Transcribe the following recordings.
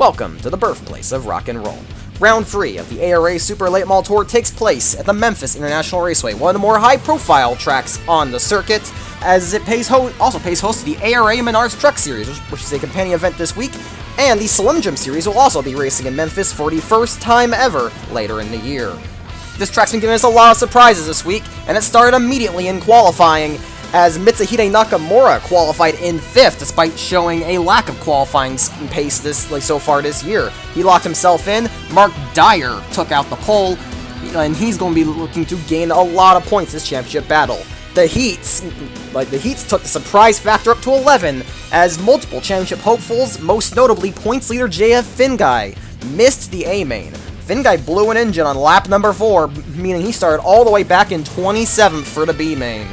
Welcome to the birthplace of rock and roll. Round 3 of the ARA Super Late Model Tour takes place at the Memphis International Raceway, one of the more high-profile tracks on the circuit, as it also pays host to the ARA Menards Truck Series, which is a companion event this week, and the Slim Jim Series will also be racing in Memphis for the first time ever later in the year. This track's been giving us a lot of surprises this week, and it started immediately in qualifying, as Mitsuhide Nakamura qualified in 5th, despite showing a lack of qualifying pace so far this year. He locked himself in. Mark Dyer took out the pole, and he's going to be looking to gain a lot of points this championship battle. The heats took the surprise factor up to 11, as multiple championship hopefuls, most notably points leader JF Finguy, missed the A-main. Finguy blew an engine on lap number 4, meaning he started all the way back in 27th for the B-main.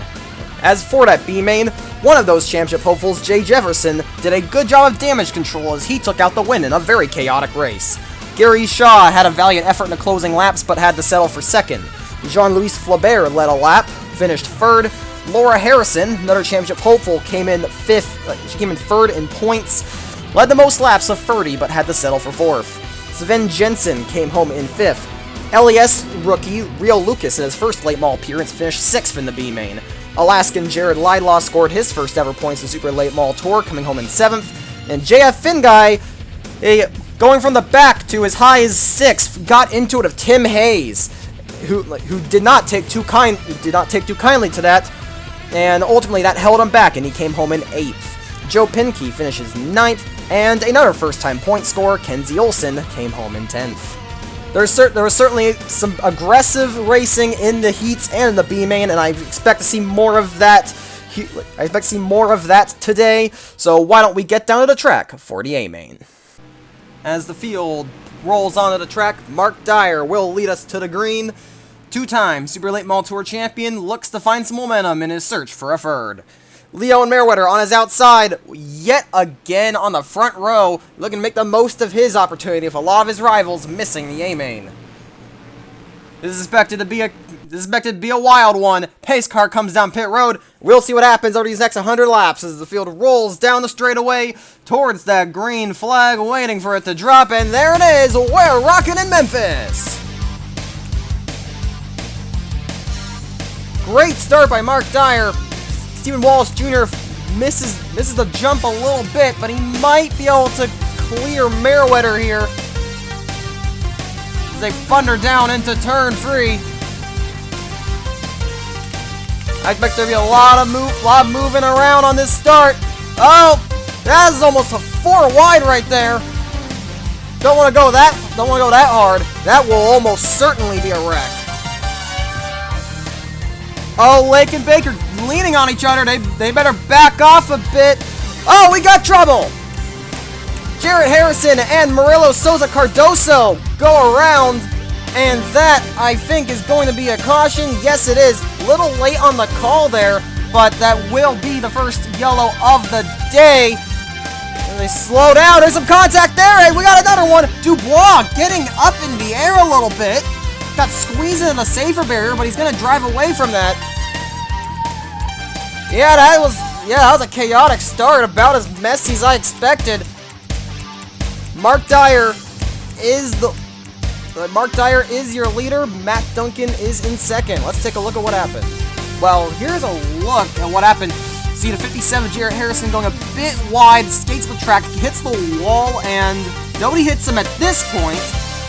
As for that B-main, one of those championship hopefuls, Jay Jefferson, did a good job of damage control as he took out the win in a very chaotic race. Gary Shaw had a valiant effort in the closing laps but had to settle for 2nd. Jean-Louis Flabert led a lap, finished 3rd. Laura Harrison, another championship hopeful, came in 5th. She came in 3rd in points, led the most laps of 30 but had to settle for 4th. Sven Jensen came home in 5th. LES rookie Rio Lucas in his first late model appearance finished 6th in the B-main. Alaskan Jared Laidlaw scored his first ever points in the Super Late Model Tour, coming home in 7th. And JF Finguy, going from the back to as high as 6th, got into it with Tim Hayes, who did not take too kindly to that, and ultimately that held him back, and he came home in 8th. Joe Pinkey finishes 9th, and another first-time point scorer, Kenzie Olsen, came home in 10th. There was certainly some aggressive racing in the heats and in the B-main, and I expect to see more of that. Today. So why don't we get down to the track for the A-main? As the field rolls onto the track, Mark Dyer will lead us to the green. Two-time Super Late Model Tour champion looks to find some momentum in his search for a third. Leo and Merriweather on his outside, yet again on the front row, looking to make the most of his opportunity with a lot of his rivals missing the A-main. This is expected to be a wild one. Pace car comes down pit road. We'll see what happens over these next 100 laps as the field rolls down the straightaway towards that green flag, waiting for it to drop, and there it is. We're rocking in Memphis. Great start by Mark Dyer. Stephen Wallace Jr. misses the jump a little bit, but he might be able to clear Merriweather here as they thunder down into turn 3. I expect there to be a lot of moving around on this start. Oh, that is almost a 4 wide right there. Don't want to go that hard. That will almost certainly be a wreck. Oh, Lake and Baker leaning on each other. They better back off a bit. Oh, we got trouble. Jarrett Harrison and Murillo Souza Cardoso go around, and that, I think, is going to be a caution. Yes, it is. A little late on the call there, but that will be the first yellow of the day. And they slow down. There's some contact there, and we got another one. Dubois getting up in the air a little bit. Got squeezed into the safer barrier, but he's going to drive away from that. Yeah, that was a chaotic start, about as messy as I expected. Mark Dyer is your leader. Matt Duncan is in 2nd. Let's take a look at what happened. Well, here's a look at what happened. See the 57 Jarrett Harrison going a bit wide, skates the track, hits the wall, and nobody hits him at this point.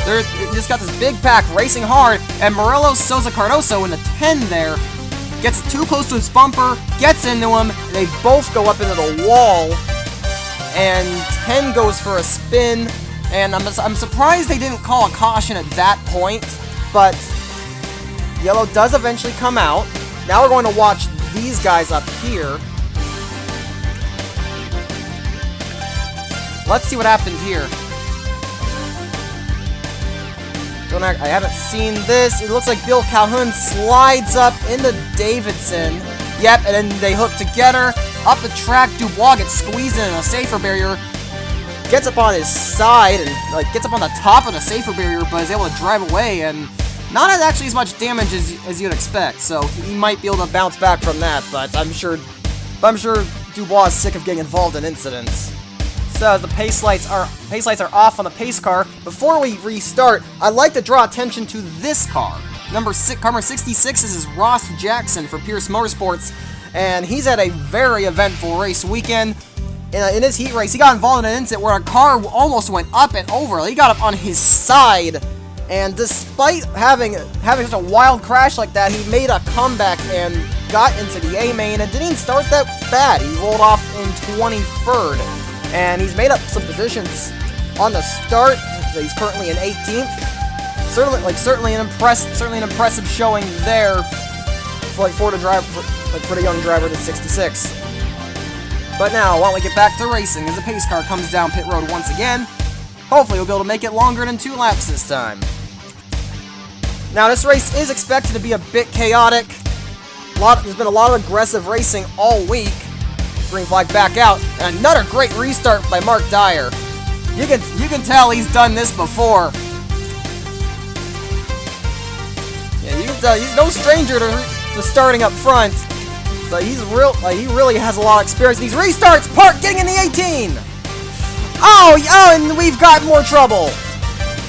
They just got this big pack racing hard, and Murillo Souza Cardoso in the 10 there gets too close to his bumper, gets into him, and they both go up into the wall, and 10 goes for a spin, and I'm surprised they didn't call a caution at that point, but yellow does eventually come out. Now we're going to watch these guys up here. Let's see what happens here. I haven't seen this. It looks like Bill Calhoun slides up into Davidson. Yep, and then they hook together. Up the track, Dubois gets squeezed in a safer barrier. Gets up on his side and gets up on the top of the safer barrier, but is able to drive away and not actually as much damage as you'd expect. So he might be able to bounce back from that, but I'm sure Dubois is sick of getting involved in incidents. So the pace lights are off on the pace car. Before we restart, I'd like to draw attention to this car. Number 66 is Ross Jackson for Pierce Motorsports, and he's had a very eventful race weekend. In his heat race, he got involved in an incident where a car almost went up and over. He got up on his side, and despite having such a wild crash like that, he made a comeback and got into the A main and didn't start that bad. He rolled off in 23rd, and he's made up some positions on the start. He's currently in 18th. Certainly an impressive showing there for the young driver to 66. But now, why don't we get back to racing as the pace car comes down pit road once again. Hopefully we'll be able to make it longer than 2 laps this time. Now, this race is expected to be a bit chaotic. There's been a lot of aggressive racing all week. Green flag back out. And another great restart by Mark Dyer. You can tell he's done this before. Yeah, you can tell he's no stranger to starting up front. But he really has a lot of experience. These restarts, Park getting in the 18. Oh, and we've got more trouble.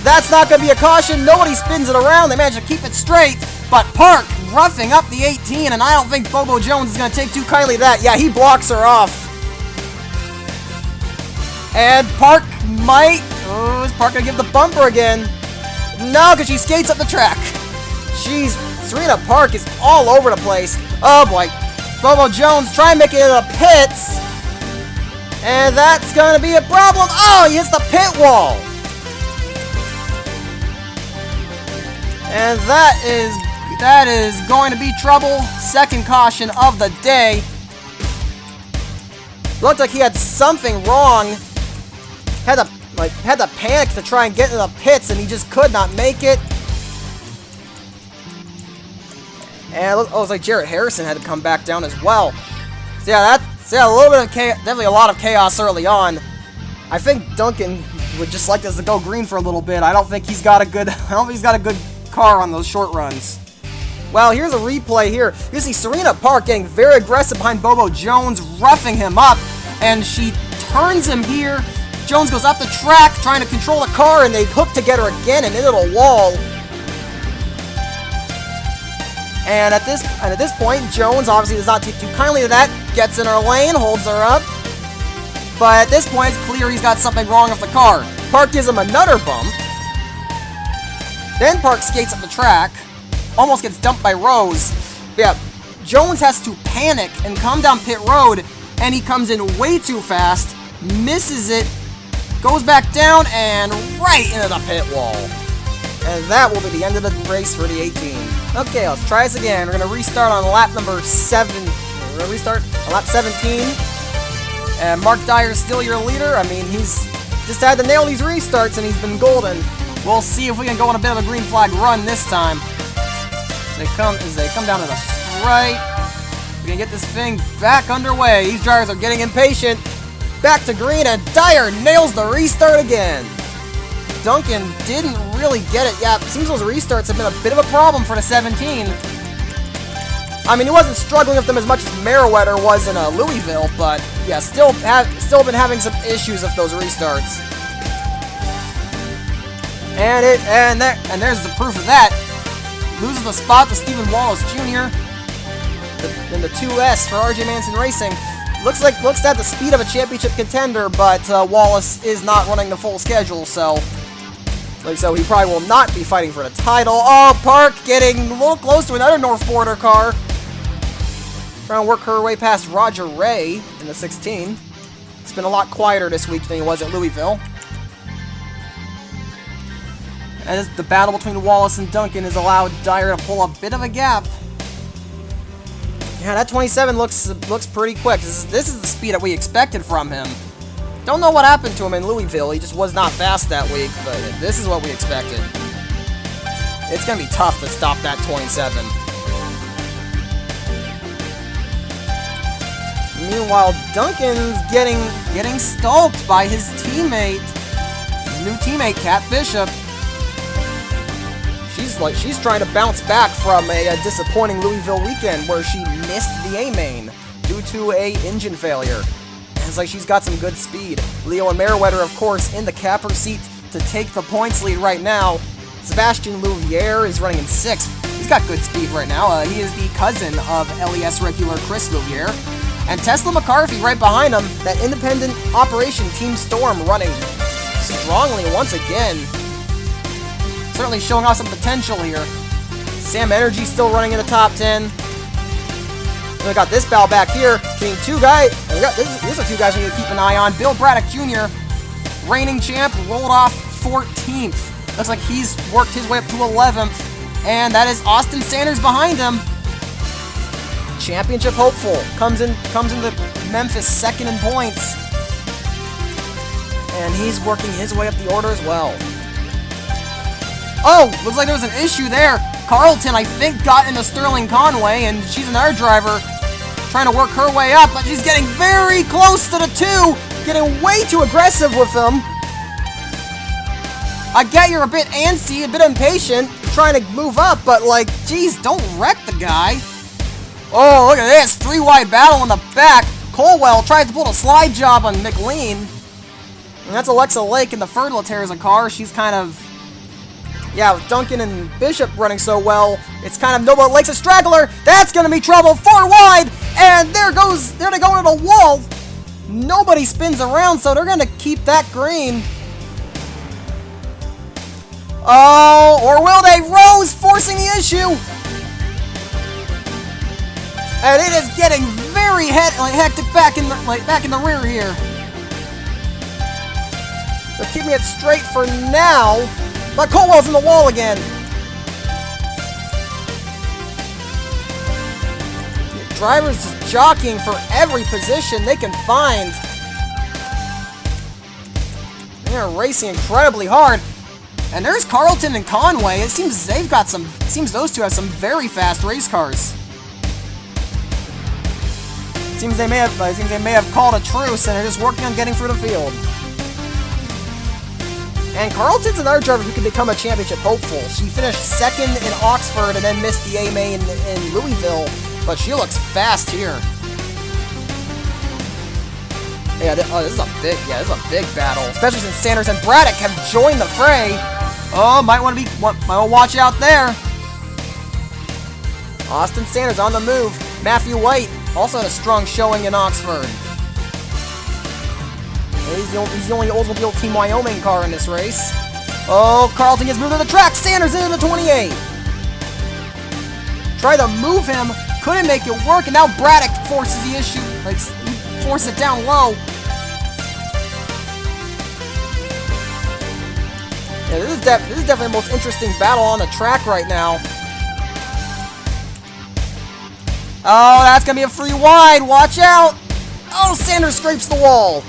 That's not going to be a caution. Nobody spins it around. They managed to keep it straight. But Park roughing up the 18, and I don't think Bobo Jones is going to take too kindly to that. Yeah, he blocks her off. And Park might... Oh, is Park going to give the bumper again? No, because she skates up the track. Serena Park is all over the place. Oh, boy. Bobo Jones trying to make it into the pits. And that's going to be a problem. Oh, he hits the pit wall. And that is going to be trouble. Second caution of the day. Looked like he had something wrong. Had to panic to try and get into the pits, and he just could not make it. And it was like Jarrett Harrison had to come back down as well. So yeah, a little bit of chaos, definitely a lot of chaos early on. I think Duncan would just like this to go green for a little bit. I don't think he's got a good car on those short runs. Well, here's a replay here. You see Serena Park getting very aggressive behind Bobo Jones, roughing him up, and she turns him here. Jones goes up the track trying to control the car, and they hook together again and into the wall. And at this point, Jones obviously does not take too kindly to that. Gets in her lane, holds her up. But at this point, it's clear he's got something wrong with the car. Park gives him another bump. Then Park skates up the track. Almost gets dumped by Rose. But yeah, Jones has to panic and come down pit road. And he comes in way too fast. Misses it. Goes back down and right into the pit wall. And that will be the end of the race for the 18. Okay, let's try this again. We're going to restart on lap number 7. We're going to restart on lap 17. And Mark Dyer is still your leader. I mean, he's just had to nail these restarts and he's been golden. We'll see if we can go on a bit of a green flag run this time. As they come down to the right. We can get this thing back underway. These drivers are getting impatient. Back to green, and Dyer nails the restart again. Duncan didn't really get it. Yeah, it seems those restarts have been a bit of a problem for the 17. I mean, he wasn't struggling with them as much as Meriwether was in Louisville, but yeah, still been having some issues with those restarts. And there's the proof of that. Loses the spot to Stephen Wallace Jr. in the 2S for RJ Manson Racing. Looks to have the speed of a championship contender, but Wallace is not running the full schedule, so he probably will not be fighting for the title. Oh, Park getting a little close to another North Border car. Trying to work her way past Roger Ray in the 16. It's been a lot quieter this week than it was at Louisville. And the battle between Wallace and Duncan has allowed Dyer to pull a bit of a gap. Yeah, that 27 looks pretty quick. This is the speed that we expected from him. Don't know what happened to him in Louisville. He just was not fast that week, but this is what we expected. It's going to be tough to stop that 27. Meanwhile, Duncan's getting stalked by his teammate, his new teammate, Kat Bishop. She's trying to bounce back from a disappointing Louisville weekend where she missed the A main due to a engine failure. It's like she's got some good speed. Leo and Meriwether, of course, in the capper seat to take the points lead right now. Sebastian Louvier is running in 6th. He's got good speed right now. He is the cousin of LES regular Chris Louvier. And Tesla McCarthy right behind him. That independent operation Team Storm running strongly once again. Certainly showing off some potential here. Sam Energy still running in the top 10. We got this battle back here between two guys. These are two guys we need to keep an eye on. Bill Braddock Jr., reigning champ, rolled off 14th. Looks like he's worked his way up to 11th. And that is Austin Sanders behind him. Championship hopeful. Comes into Memphis second in points. And he's working his way up the order as well. Oh, looks like there was an issue there. Carlton, I think, got into Sterling Conway, and she's another driver trying to work her way up, but she's getting very close to the 2, getting way too aggressive with them. I get you're a bit antsy, a bit impatient, trying to move up, but like, geez, don't wreck the guy. Oh, look at this, 3-wide battle in the back. Colwell tries to pull a slide job on McLean. And that's Alexa Lake in the Fertilitaire's a car. She's kind of... Yeah, with Duncan and Bishop running so well, it's kind of Noble Lake's a straggler. That's going to be trouble. 4 wide, and there they go to the wall. Nobody spins around, so they're going to keep that green. Oh, or will they? Rose forcing the issue. And it is getting very hectic back in the rear here. They're keeping it straight for now. But Colwell's in the wall again. The drivers just jockeying for every position they can find. They are racing incredibly hard. And there's Carlton and Conway. It seems those two have some very fast race cars. It seems they may have called a truce and are just working on getting through the field. And Carlton's another driver who can become a championship hopeful. She finished 2nd in Oxford and then missed the A-Main in Louisville, but she looks fast here. Yeah, this is a big battle, especially since Sanders and Braddock have joined the fray. Oh, might want to watch out there. Austin Sanders on the move. Matthew White also had a strong showing in Oxford. He's the only Oldsmobile Team Wyoming car in this race. Oh, Carlton gets moved to the track. Sanders into the 28. Try to move him. Couldn't make it work. And now Braddock forces the issue. Force it down low. Yeah, this is definitely the most interesting battle on the track right now. Oh, that's going to be a free wide. Watch out. Oh, Sanders scrapes the wall.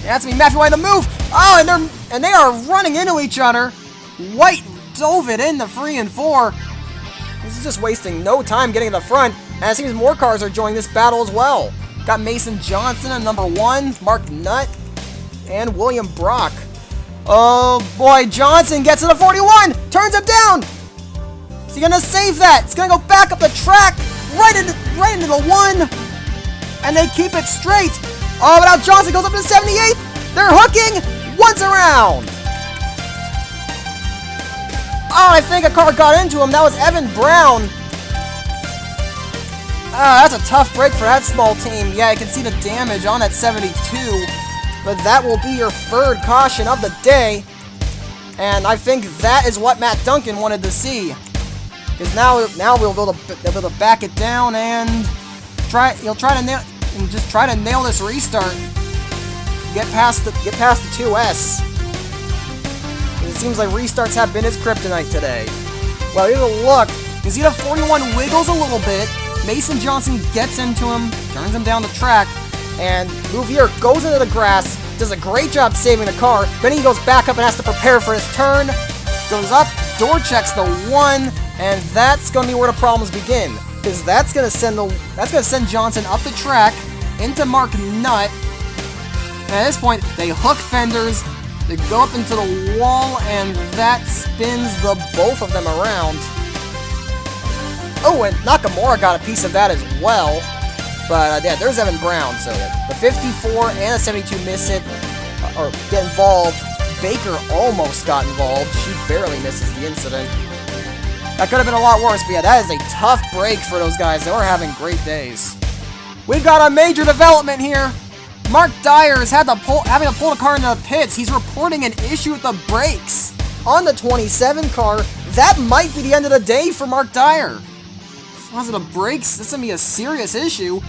That's me, Matthew White the move. Oh, and they are running into each other. White dove it in the 3 and 4. This is just wasting no time getting to the front. And it seems more cars are joining this battle as well. Got Mason Johnson at number 1, Mark Nutt, and William Brock. Oh boy, Johnson gets to the 41, turns him down. Is he gonna save that? It's gonna go back up the track, right into the 1, and they keep it straight. Oh, but now Johnson goes up to 78. They're hooking once around. Oh, I think a car got into him. That was Evan Brown. That's a tough break for that small team. Yeah, I can see the damage on that 72. But that will be your 3rd caution of the day. And I think that is what Matt Duncan wanted to see. Because now we'll be able to back it down and he'll try to nail this restart. Get past the 2S. It seems like restarts have been his kryptonite today. Well, here's a look. You see the 41 wiggles a little bit. Mason Johnson gets into him, turns him down the track, and Louvier goes into the grass, does a great job saving the car. Then he goes back up and has to prepare for his turn. Goes up, door checks the 1, and that's going to be where the problems begin. Because that's going to send Johnson up the track into Mark Nutt. And at this point, they hook fenders, they go up into the wall, and that spins the both of them around. Oh, and Nakamura got a piece of that as well. But yeah, there's Evan Brown. So the 54 and the 72 miss it, or get involved. Baker almost got involved. She barely misses the incident. That could have been a lot worse, but yeah, that is a tough break for those guys. They were having great days. We've got a major development here. Mark Dyer is having to pull the car into the pits. He's reporting an issue with the brakes on the 27 car. That might be the end of the day for Mark Dyer. Because of the brakes, this is gonna be a serious issue.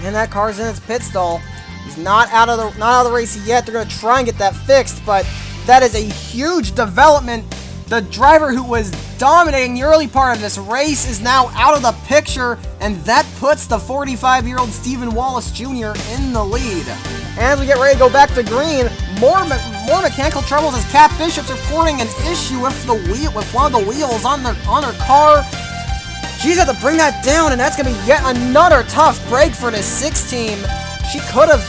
And that car's in its pit stall. He's not out of the race yet. They're gonna try and get that fixed, but that is a huge development. The driver who was dominating the early part of this race is now out of the picture, and that puts the 45-year-old Stephen Wallace Jr. in the lead. And as we get ready to go back to green, more mechanical troubles as Kat Bishop's reporting an issue with one of the wheels on her car. She's had to bring that down, and that's gonna be yet another tough break for this 6 team. She could have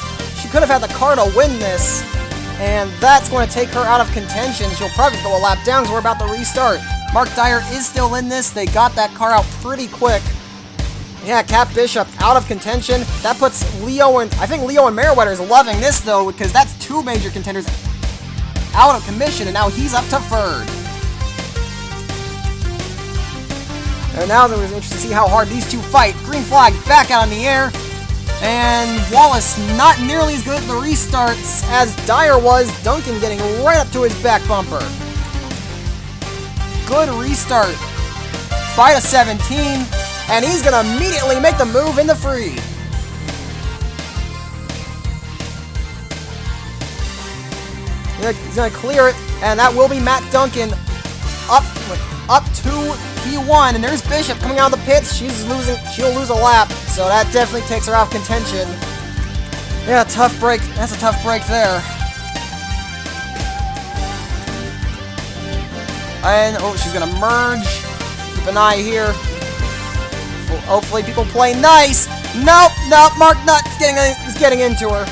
had the car to win this. And that's going to take her out of contention. She'll probably go a lap down because we're about to restart. Mark Dyer is still in this. They got that car out pretty quick. Yeah, Kat Bishop out of contention. That puts I think Leo and Meriwether is loving this, though, because that's 2 major contenders out of commission, and now he's up to 3rd. And now it was interesting to see how hard these two fight. Green flag back out in the air. And Wallace not nearly as good at the restarts as Dyer was. Duncan getting right up to his back bumper. Good restart by the 17, and he's going to immediately make the move into free. He's going to clear it, and that will be Matt Duncan up to P1, and there's Bishop coming out of the pits. She'll lose a lap, so that definitely takes her out of contention. Yeah, tough break. That's a tough break there. And she's gonna merge. Keep an eye here. Hopefully people play nice. Nope, Mark Nutt is getting into her.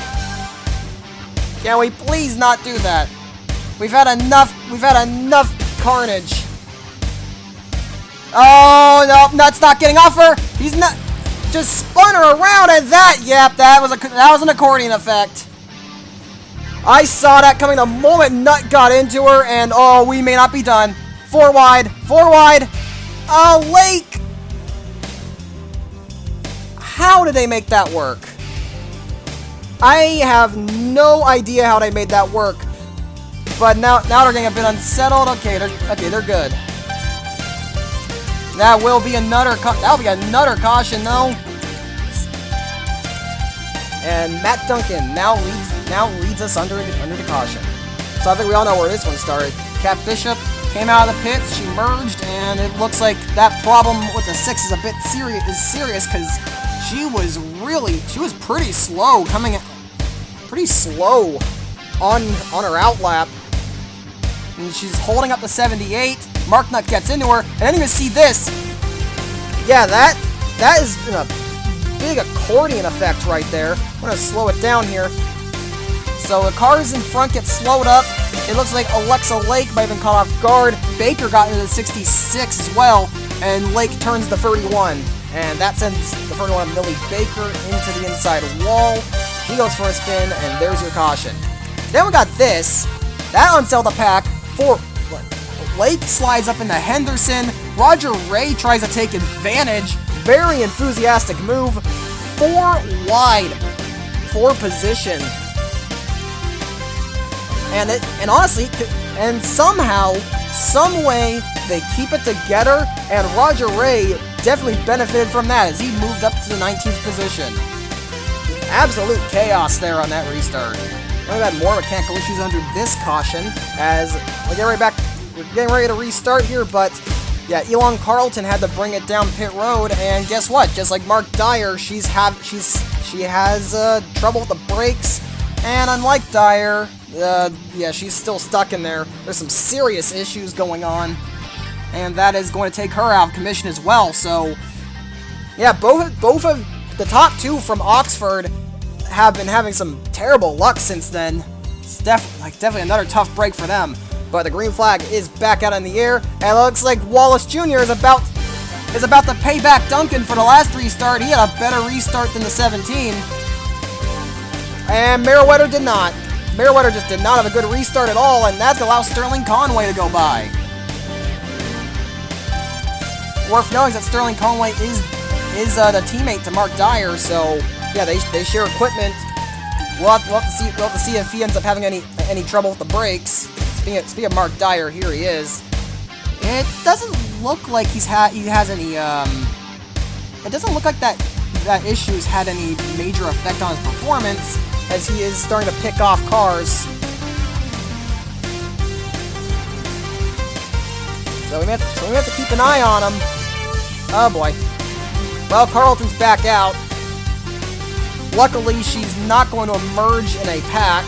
Can we please not do that? We've had enough carnage. Oh, no, Nutt's not getting off her. He's not. Just spun her around, and that was an accordion effect. I saw that coming the moment Nutt got into her, and oh, we may not be done. 4 wide. Lake. How did they make that work? I have no idea how they made that work. But now they're getting a bit unsettled. Okay, they're good. That will be another caution, though. And Matt Duncan now leads us under the caution. So I think we all know where this one started. Kat Bishop came out of the pits, she merged, and it looks like that problem with the 6 is a bit serious because she was pretty slow on her outlap. And she's holding up the 78. Mark Nutt gets into her, and then you can see this. Yeah, that is a big accordion effect right there. I'm gonna slow it down here. So the cars in front get slowed up. It looks like Alexa Lake might have been caught off guard. Baker got into the 66 as well, and Lake turns the 31. And that sends the 31 Millie Baker into the inside wall. He goes for a spin, and there's your caution. Then we got this. That unsettled the pack. Lake slides up into Henderson. Roger Ray tries to take advantage. Very enthusiastic move. 4 wide. 4 position. And honestly, and somehow, some way, they keep it together, and Roger Ray definitely benefited from that as he moved up to the 19th position. Absolute chaos there on that restart. And we've had more mechanical issues under this caution as we're getting ready to restart here, but yeah, Elon Carlton had to bring it down pit road, and guess what? Just like Mark Dyer, she has trouble with the brakes, and unlike Dyer, yeah, she's still stuck in there. There's some serious issues going on, and that is going to take her out of commission as well. So yeah, both of the top 2 from Oxford have been having some terrible luck since then. It's definitely another tough break for them. But the green flag is back out in the air, and it looks like Wallace Jr. is about is about to pay back Duncan for the last restart. He had a better restart than the 17. And Meriwether did not. Meriwether just did not have a good restart at all, and that allows Sterling Conway to go by. Worth knowing that Sterling Conway is the teammate to Mark Dyer, so yeah, they share equipment. We'll have to see if he ends up having any trouble with the brakes. Speaking of Mark Dyer, here he is. It doesn't look like he has any. It doesn't look like that issue's had any major effect on his performance, as he is starting to pick off cars. So we may have to keep an eye on him. Oh boy. Well, Carlton's back out. Luckily, she's not going to emerge in a pack.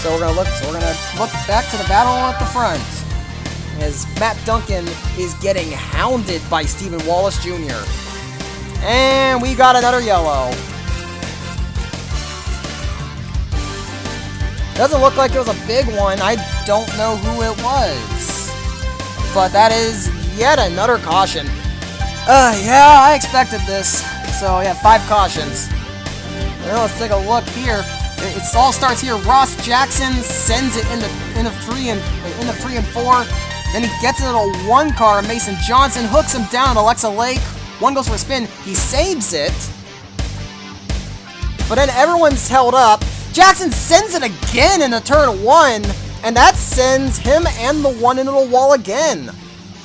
So we're gonna look back to the battle at the front, as Matt Duncan is getting hounded by Stephen Wallace Jr. And we got another yellow. Doesn't look like it was a big one. I don't know who it was. But that is yet another caution. Yeah, I expected this. So yeah, 5 cautions. Well, let's take a look here. It all starts here. Ross Jackson sends it into 3 and 4. Then he gets it into a 1 car. Mason Johnson hooks him down at Alexa Lake. 1 goes for a spin. He saves it. But then everyone's held up. Jackson sends it again into turn 1. And that sends him and the 1 into the wall again.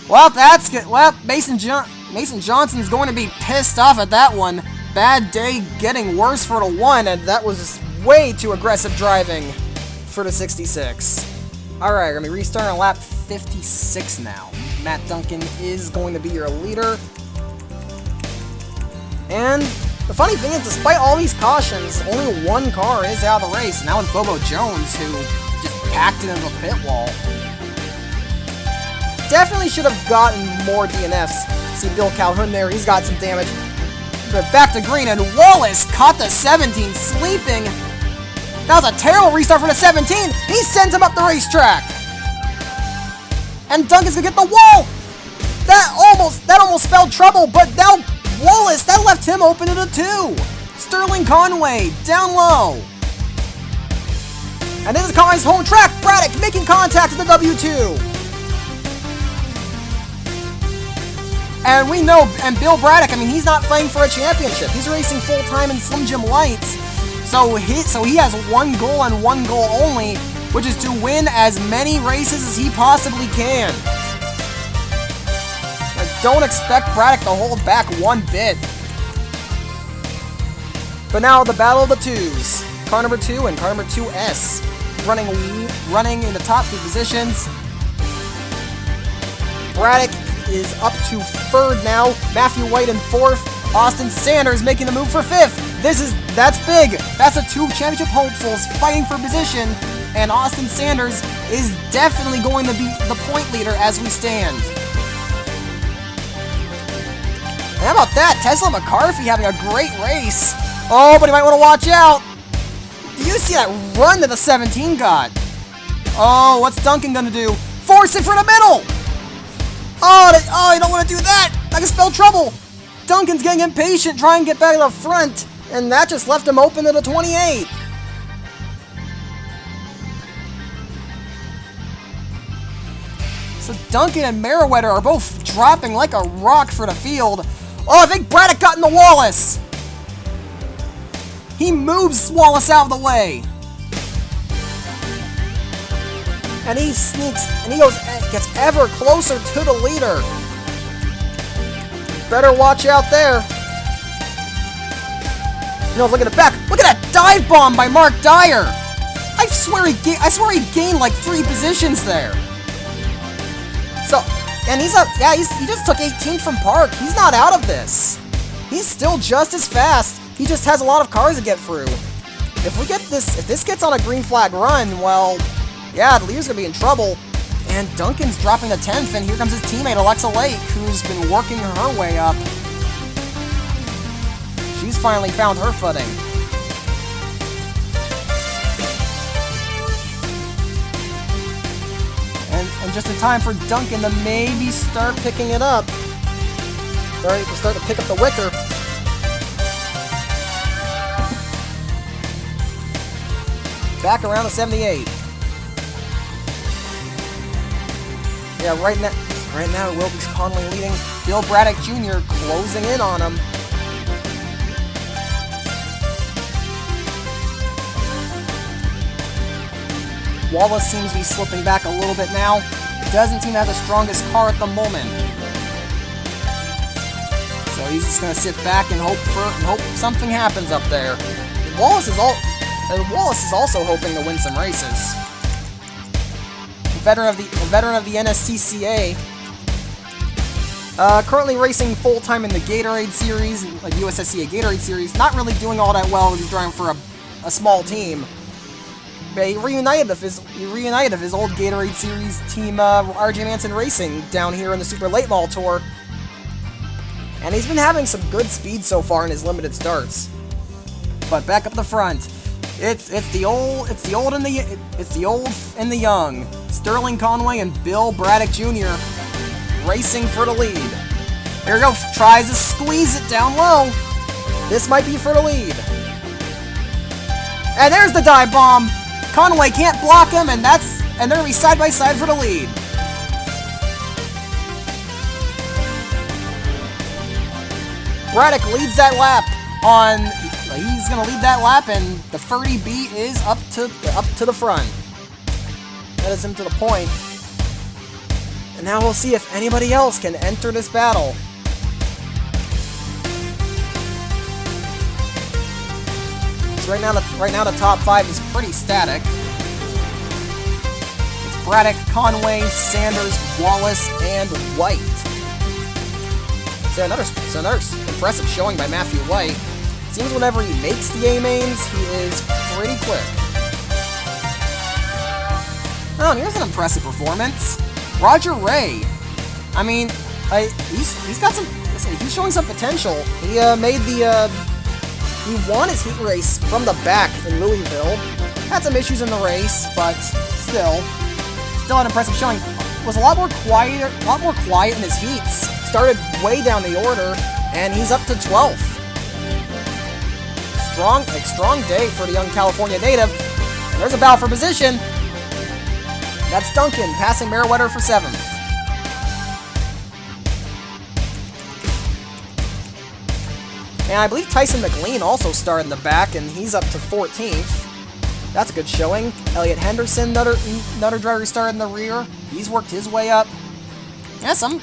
Well, that's good. Well, Mason Johnson's going to be pissed off at that one. Bad day getting worse for the 1, and that was way too aggressive driving for the 66. Alright, we're going to be restarting on lap 56 now. Matt Duncan is going to be your leader. And the funny thing is, despite all these cautions, only 1 car is out of the race, and that was Bobo Jones, who just packed it into the pit wall. Definitely should have gotten more DNFs. See Bill Calhoun there, he's got some damage. But back to green, and Wallace caught the 17 sleeping. That was a terrible restart for the 17. He sends him up the racetrack. And Duncan's gonna get the wall. That almost spelled trouble, but now Wallace, that left him open to the 2. Sterling Conway, down low. And this is Conway's home track. Braddock making contact with the W2. And we know, and Bill Braddock, I mean, he's not playing for a championship. He's racing full-time in Slim Jim Lights. So he has 1 goal and 1 goal only, which is to win as many races as he possibly can. I don't expect Braddock to hold back 1 bit. But now the battle of the 2s. Car number 2 and car number 2S. Running in the top 2 positions. Braddock is up to 3rd now. Matthew White in 4th. Austin Sanders making the move for 5th. That's big. That's the 2 championship hopefuls fighting for position. And Austin Sanders is definitely going to be the point leader as we stand. And how about that? Tesla McCarthy having a great race. Oh, but he might want to watch out. Do you see that run that the 17 got? Oh, what's Duncan going to do? Force it for the middle. Oh, you don't want to do that. That can spell trouble. Duncan's getting impatient, trying to get back to the front. And that just left him open to the 28. So Duncan and Meriwether are both dropping like a rock for the field. Oh, I think Braddock got in the Wallace. He moves Wallace out of the way. And he sneaks, and he gets ever closer to the leader. Better watch out there. No, look at the back. Look at that dive bomb by Mark Dyer. I swear he gained like 3 positions there. So, and he's up. Yeah, he just took 18th from Park. He's not out of this. He's still just as fast. He just has a lot of cars to get through. If this gets on a green flag run, well, yeah, the leader's gonna be in trouble. And Duncan's dropping to 10th, and here comes his teammate Alexa Lake, who's been working her way up. She's finally found her footing. And just in time for Duncan to maybe start picking it up. Start to pick up the wicker. Back around the 78. Yeah, right now it will be Conway leading. Bill Braddock Jr. closing in on him. Wallace seems to be slipping back a little bit now. Doesn't seem to have the strongest car at the moment. So he's just going to sit back and hope something happens up there. Wallace is also hoping to win some races. A veteran of the NSCCA, currently racing full-time in the Gatorade Series, like USSCA Gatorade Series, not really doing all that well as he's driving for a small team. But he reunited with his old Gatorade Series team, RJ Manson Racing, down here in the Super Late Model Tour. And he's been having some good speed so far in his limited starts. But back up the front, it's the old and the young. Sterling Conway and Bill Braddock Jr. racing for the lead. Here we go, tries to squeeze it down low. This might be for the lead. And there's the dive bomb. Conway can't block him, and they're gonna be side by side for the lead. Braddock leads that lap he's gonna lead that lap, and the 30B is up to the front. That is him to the point. And now we'll see if anybody else can enter this battle. So right now the top 5 is pretty static. It's Braddock, Conway, Sanders, Wallace, and White. So another impressive showing by Matthew White. Seems whenever he makes the A-mains, he is pretty quick. Oh, and here's an impressive performance. Roger Ray. I mean, he's showing some potential. He he won his heat race from the back in Louisville. Had some issues in the race, but still an impressive showing. Was a lot more quiet in his heats. Started way down the order, and he's up to 12th. Strong day for the young California native. And there's a battle for position. That's Duncan passing Meriwether for 7th. And I believe Tyson McLean also started in the back, and he's up to 14th. That's a good showing. Elliot Henderson, another driver who started in the rear. He's worked his way up. Some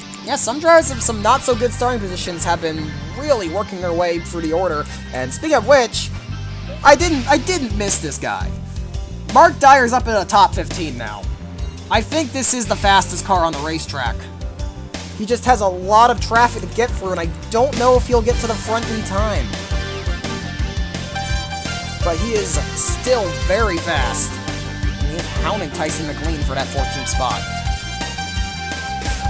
drivers of some not so good starting positions have been really working their way through the order. And speaking of which, I didn't miss this guy. Mark Dyer's up in the top 15 now. I think this is the fastest car on the racetrack. He just has a lot of traffic to get through, and I don't know if he'll get to the front in time. But he is still very fast. And he's hounding Tyson McLean for that 14th spot.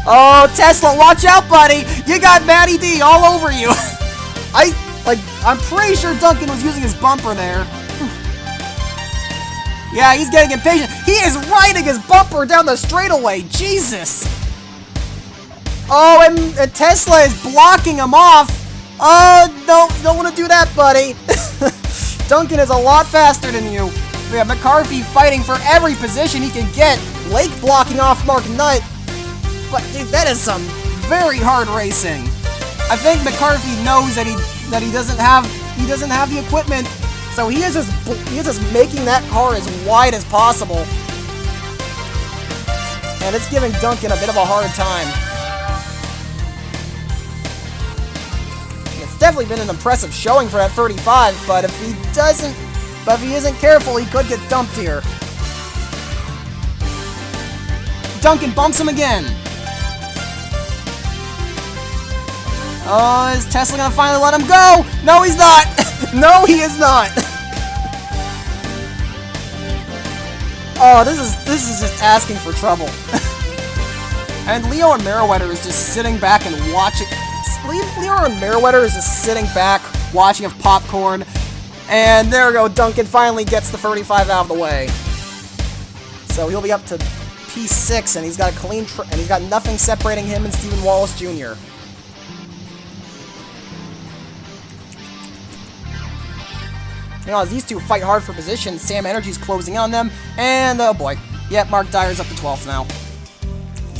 Oh, Tesla, watch out, buddy! You got Matty D all over you! I'm pretty sure Duncan was using his bumper there. Yeah, he's getting impatient. He is riding his bumper down the straightaway. Jesus! Oh, and Tesla is blocking him off. Oh, don't want to do that, buddy. Duncan is a lot faster than you. We have McCarthy fighting for every position he can get. Lake blocking off Mark Nutt. But dude, that is some very hard racing. I think McCarthy knows that he doesn't have the equipment, so he is just making that car as wide as possible, and it's giving Duncan a bit of a hard time. It's definitely been an impressive showing for that 35, but if he isn't careful, he could get dumped here. Duncan bumps him again. Oh, is Tesla gonna finally let him go? No, he's not! No, he is not! Oh, this is just asking for trouble. And Leo and Meriwether is just sitting back and watching. Leo and Meriwether is just sitting back, watching with popcorn. And there we go, Duncan finally gets the 35 out of the way. So he'll be up to P6, and he's got a clean, and he's got nothing separating him and Stephen Wallace Jr. You know, as these two fight hard for position, Sam Energy's closing in on them, and oh boy. Yep, Mark Dyer's up to 12th now.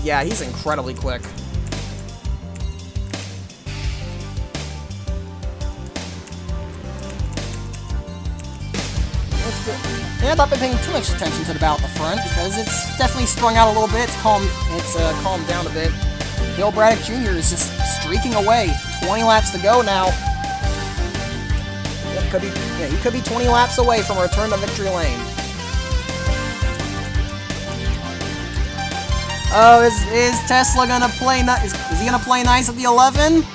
Yeah, he's incredibly quick. And I've not been paying too much attention to the battle at the front because it's definitely strung out a little bit. It's calmed down a bit. Bill Braddock Jr. is just streaking away. 20 laps to go now. He could be 20 laps away from a return to victory lane. Oh, is Tesla gonna play? Is he gonna play nice at the 11?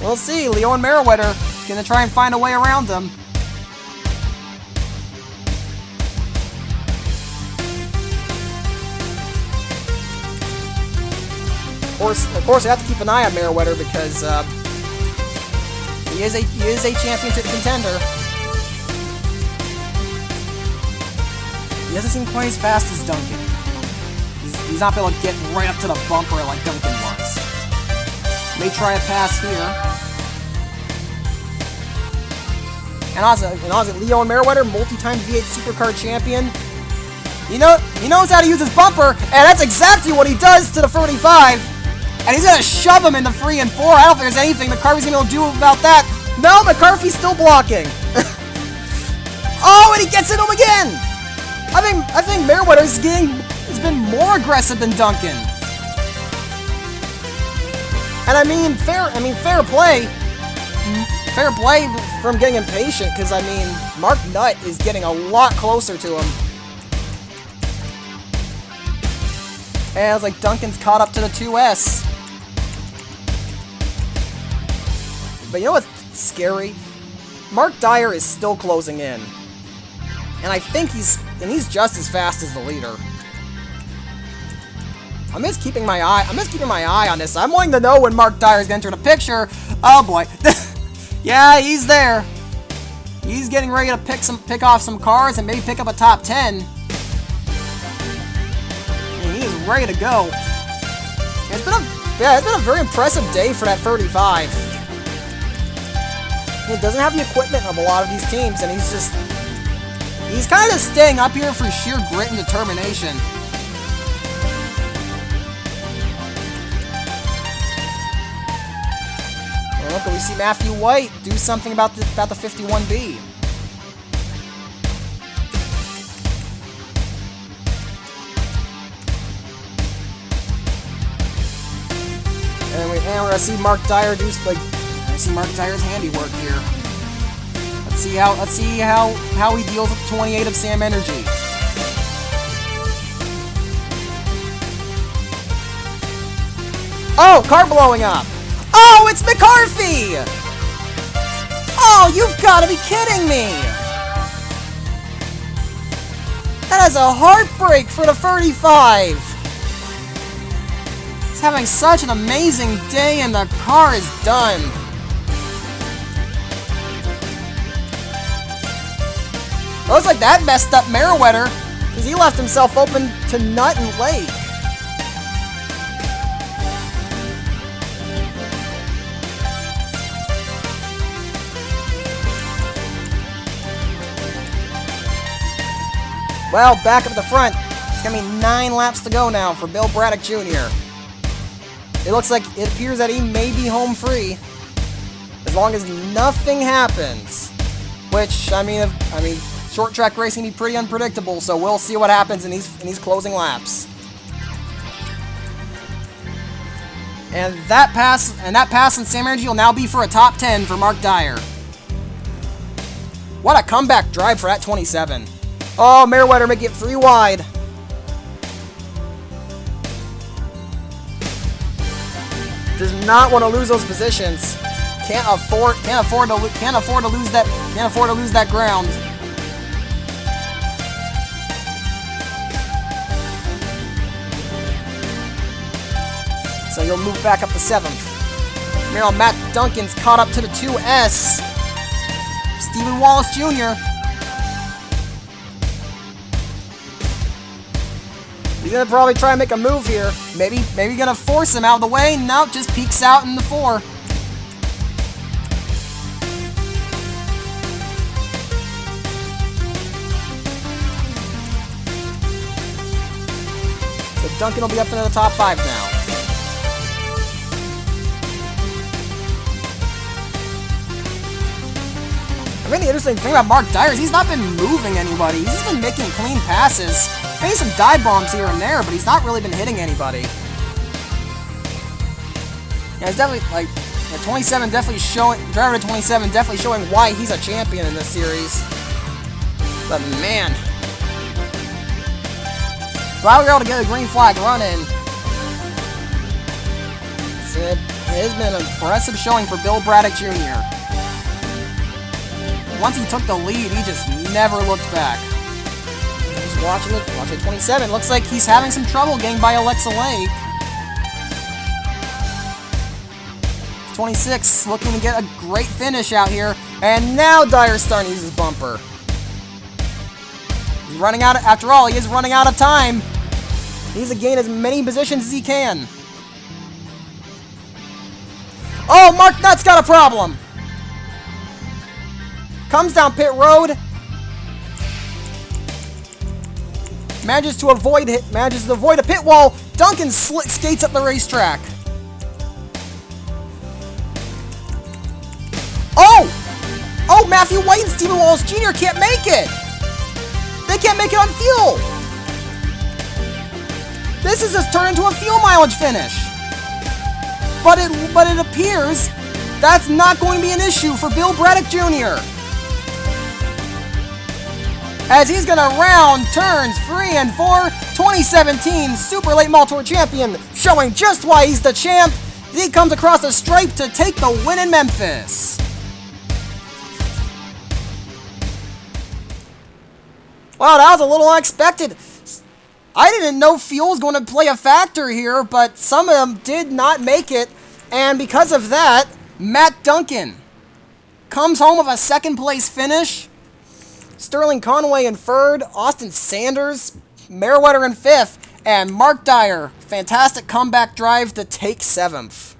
We'll see. Leo and Meriwether gonna try and find a way around them. Of course, I have to keep an eye on Meriwether because he is a championship contender. He doesn't seem quite as fast as Duncan. He's not able to get right up to the bumper like Duncan was. May try a pass here. And also Leo and Meriwether, multi-time V8 Supercar champion. He knows how to use his bumper, and that's exactly what he does to the 35. And he's gonna shove him in the 3 and 4. I don't think there's anything McCarthy's gonna be able to do about that. No, McCarthy's still blocking. Oh, and he gets it him again. I think Meriwether has been more aggressive than Duncan. And I mean fair play. Fair play from getting impatient, because I mean Mark Nutt is getting a lot closer to him. And it's like Duncan's caught up to the 2S. But you know what's scary? Mark Dyer is still closing in. And I think he's just as fast as the leader. I'm just keeping my eye on this. I'm wanting to know when Mark Dyer is going to enter the picture. Oh boy. Yeah, he's there. He's getting ready to pick off some cars and maybe pick up a top 10. And he is ready to go. It's been a very impressive day for that 35. He doesn't have the equipment of a lot of these teams, and he's kind of staying up here for sheer grit and determination. Well, look, we see Matthew White do something about the 51B. And we're gonna see Mark Dyer do Mark Dyer's handiwork here. Let's see how he deals with 28 of Sam Energy. Oh, car blowing up. Oh, it's McCarthy! Oh, you've got to be kidding me! That is a heartbreak for the 35. He's having such an amazing day and the car is done. Looks like that messed up Meriwether, because he left himself open to Nutt and Lake. Well, back up at the front. It's going to be 9 laps to go now for Bill Braddock Jr. It appears that he may be home free, as long as nothing happens. Which, I mean, short track racing can be pretty unpredictable, so we'll see what happens in these closing laps. And that pass in Sam Energy will now be for a top 10 for Mark Dyer. What a comeback drive for that 27. Oh, Meriwether may get 3 wide. Does not want to lose those positions. Can't afford to lose that ground. So he'll move back up to 7th. Meanwhile, Matt Duncan's caught up to the 2S. Stephen Wallace Jr. He's gonna probably try and make a move here. Maybe gonna force him out of the way. No, just peeks out in the 4. Duncan will be up into the top 5 now. I think the interesting thing about Mark Dyer is he's not been moving anybody. He's just been making clean passes. Maybe some dive bombs here and there, but he's not really been hitting anybody. Yeah, it's definitely, like, 27 definitely showing, driver to 27 definitely showing why he's a champion in this series. But man, glad we were able to get a green flag run in. It has been an impressive showing for Bill Braddock Jr. Once he took the lead, he just never looked back. Just watching it, 27. Looks like he's having some trouble getting by Alexa Lake. 26 looking to get a great finish out here. And now Dyer's starting to use his bumper. He's running out, after all, he is running out of time. He needs to gain as many positions as he can. Oh, Mark Nutt's got a problem. Comes down pit road. Manages to avoid a pit wall. Duncan skates up the racetrack. Oh, Matthew White and Stephen Wallace Jr. can't make it. They can't make it on fuel. This is just turned into a fuel mileage finish. But it appears that's not going to be an issue for Bill Braddock Jr. As he's going to round turns 3 and 4, 2017 Super Late Model Tour champion, showing just why he's the champ. He comes across the stripe to take the win in Memphis. Wow, that was a little unexpected. I didn't know fuel was going to play a factor here, but some of them did not make it. And because of that, Matt Duncan comes home with a second place finish. Sterling Conway in third, Austin Sanders, Meriwether in fifth, and Mark Dyer, fantastic comeback drive to take 7th.